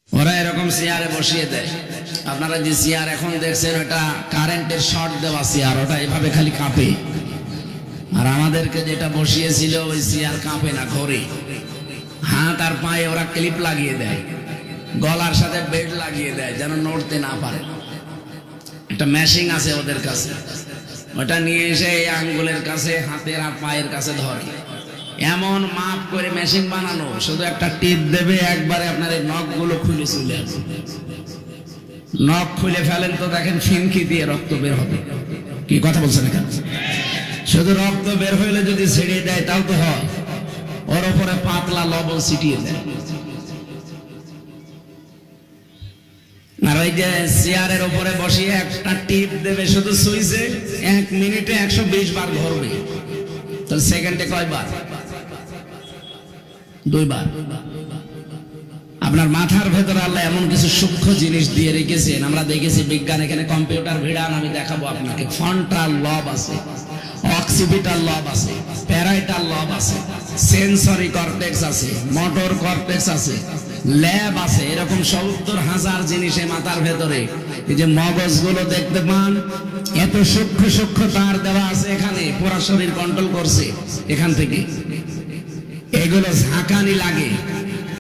ওরা এরকম চেয়ারে বসিয়ে দেয়। আপনারা যে চেয়ার এখন দেখছেন ওটা কারেন্টের শর্ট দেওয়া চেয়ার, ওটা এভাবে খালি কাঁপে। আর আমাদেরকে যেটা বসিয়েছিল ওই চেয়ার কাঁপে না, ঘোরে। হাত আর পায়ে ওরা ক্লিপ লাগিয়ে দেয়, গলার সাথে বেল্ট লাগিয়ে দেয় যেন নড়তে না পারে। একটা মেশিন আছে ওদের কাছে, ওটা নিয়ে এসে এই আঙ্গুলের কাছে, হাতের আর পায়ের কাছে ধরে। এমন মাপ করে মেশিন বানানো, শুধু একটা টিপ দেবে, একবারে আপনার এই নখগুলো খুলে চলে আসবে। নখ খুলে ফেলেন তো দেখেন ফিনকি দিয়ে রক্ত বের হবে। কি কথা বলছেন এখানে? শুধু রক্ত বের হইলে যদি ছেড়ে দেয় তাও তো হয়, ওর উপরে পাতলা লবণ ছিটিয়ে দেয়। আর ওই যে চেয়ারের উপরে বসিয়ে একটা টিপ দেবে শুধু সুইচে, 1 মিনিটে 120 বার ঘুরবে। তো সেকেন্ডে কয়বার? 2 বার। আপনার মাথার ভেতরে আল্লাহ এমন কিছু সূক্ষ্ম জিনিস দিয়ে রেখেছেন, আমরা দেখেছি বিজ্ঞান, এখানে কম্পিউটার ভিড়ান, আমি দেখাবো আপনাকে। ফ্রন্টাল লব আছে, অক্সিপিটাল লব আছে, প্যারাইটাল লব আছে, সেন্সরি কর্টেক্স আছে, মোটর কর্টেক্স আছে, ল্যাব আছে। এরকম 70,000 জিনিসে মাথার ভেতরে। এই যে মগজগুলো দেখতে পান, এত সূক্ষ্ম সূক্ষ্ম তার দেওয়া আছে এখানে, পুরো শরীর কন্ট্রোল করছে এখান থেকে। এগুলো ঝাঁকানি লাগে,